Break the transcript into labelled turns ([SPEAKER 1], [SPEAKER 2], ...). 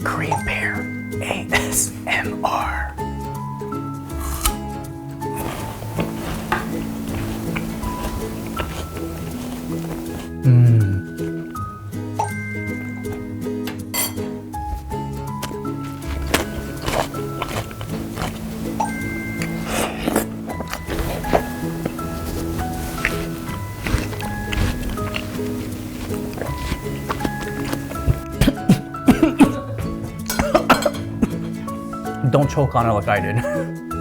[SPEAKER 1] Korean Bear ASMR. Don't choke on it like I did.